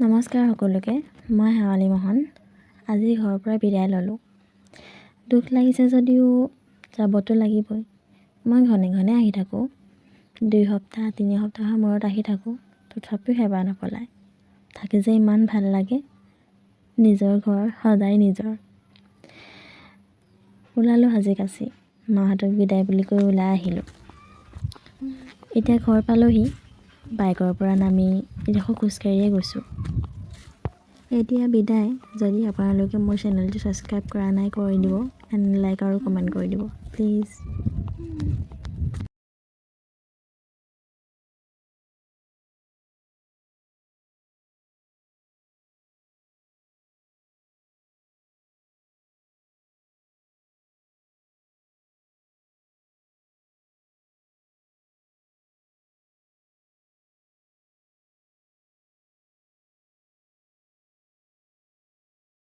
নমস্কাৰ সকলোকে। মই শেৱালী মোহন। আজি ঘৰৰ পৰা বিদায় ল'লোঁ। দুখ লাগিছে যদিও যাবতো লাগিবই। মই ঘনে ঘনে আহি থাকোঁ, 2 সপ্তাহ 3 সপ্তাহৰ মূৰত আহি থাকোঁ, তথাপিও হেঁপাহ নপলায়। থাকি যে ইমান ভাল লাগে। নিজৰ ঘৰ সদায় নিজৰ। ওলালোঁ সাজি-কাচি, মাহঁতক বিদায় বুলি কৈ ওলাই আহিলোঁ। এতিয়া ঘৰ পালোহি। বাইকৰ পৰা নামি এডোখৰ খোজকাঢ়িয়ে গৈছোঁ। এতিয়া বিদায়। যদি আপোনালোকে মোৰ চেনেলটো ছাবস্ক্ৰাইব কৰা নাই, কৰি দিব, এণ্ড লাইক আৰু কমেণ্ট কৰি দিব প্লিজ।